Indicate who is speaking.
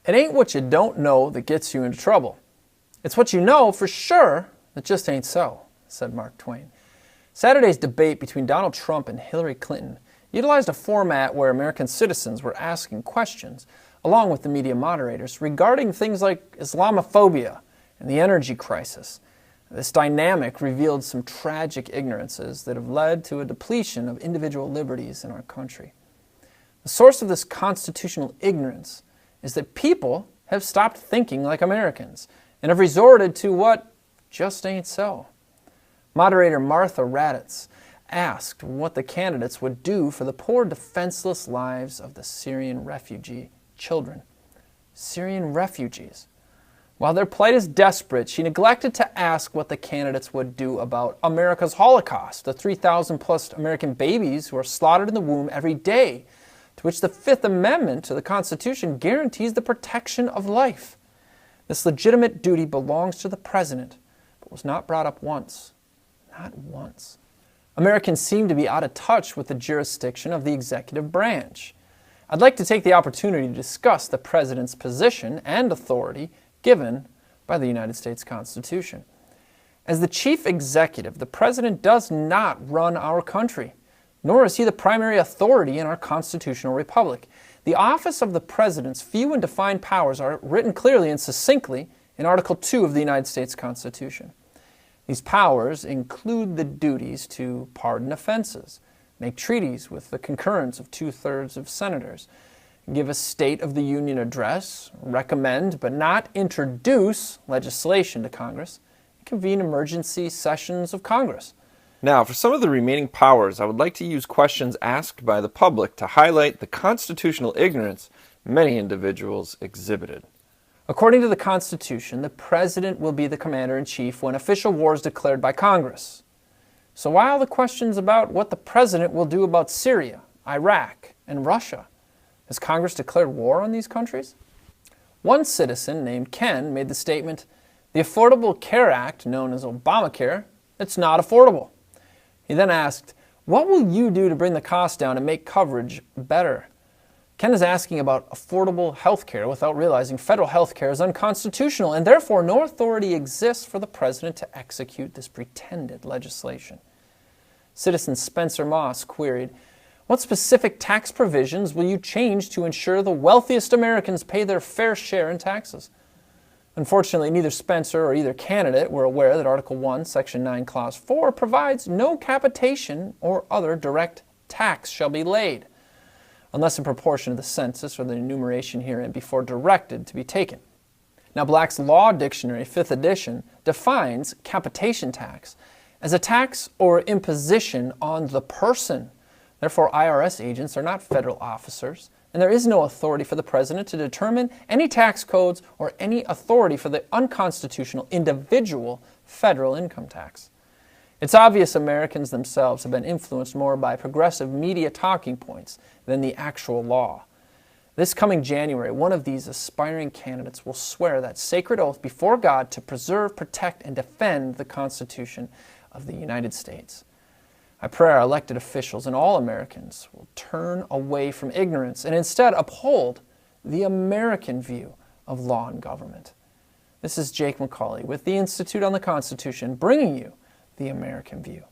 Speaker 1: It ain't what you don't know that gets you into trouble. It's what you know for sure that just ain't so, said Mark Twain. Saturday's debate between Donald Trump and Hillary Clinton utilized a format where American citizens were asking questions, along with the media moderators, regarding things like Islamophobia and the energy crisis. This dynamic revealed some tragic ignorances that have led to a depletion of individual liberties in our country. The source of this constitutional ignorance is that people have stopped thinking like Americans and have resorted to what just ain't so. Moderator Martha Raddatz asked what the candidates would do for the poor, defenseless lives of the Syrian refugee children. Syrian refugees. While their plight is desperate, she neglected to ask what the candidates would do about America's holocaust, the 3,000 plus American babies who are slaughtered in the womb every day, to which the Fifth Amendment to the Constitution guarantees the protection of life. This legitimate duty belongs to the president, but was not brought up once. Not once. Americans seem to be out of touch with the jurisdiction of the executive branch. I'd like to take the opportunity to discuss the president's position and authority given by the United States Constitution. As the chief executive, the president does not run our country, nor is he the primary authority in our constitutional republic. The office of the president's few and defined powers are written clearly and succinctly in Article 2 of the United States Constitution. These powers include the duties to pardon offenses, make treaties with the concurrence of 2/3 of senators, give a State of the Union address, recommend but not introduce legislation to Congress, and convene emergency sessions of Congress.
Speaker 2: Now, for some of the remaining powers, I would like to use questions asked by the public to highlight the constitutional ignorance many individuals exhibited.
Speaker 1: According to the Constitution, the President will be the Commander-in-Chief when official war is declared by Congress. So why all the questions about what the President will do about Syria, Iraq, and Russia? Has Congress declared war on these countries? One citizen named Ken made the statement, "The Affordable Care Act, known as Obamacare, it's not affordable." He then asked, "What will you do to bring the cost down and make coverage better?" Ken is asking about affordable health care without realizing federal health care is unconstitutional, and therefore no authority exists for the president to execute this pretended legislation. Citizen Spencer Moss queried, "What specific tax provisions will you change to ensure the wealthiest Americans pay their fair share in taxes?" Unfortunately, neither Spencer or either candidate were aware that Article 1, Section 9, Clause 4 provides no capitation or other direct tax shall be laid, unless in proportion to the census or the enumeration herein before directed to be taken. Now, Black's Law Dictionary, 5th edition, defines capitation tax as a tax or imposition on the person. Therefore, IRS agents are not federal officers, and there is no authority for the president to determine any tax codes or any authority for the unconstitutional individual federal income tax. It's obvious Americans themselves have been influenced more by progressive media talking points than the actual law. This coming January, one of these aspiring candidates will swear that sacred oath before God to preserve, protect, and defend the Constitution of the United States. I pray our elected officials and all Americans will turn away from ignorance and instead uphold the American view of law and government. This is Jake MacAulay with the Institute on the Constitution, bringing you the American view.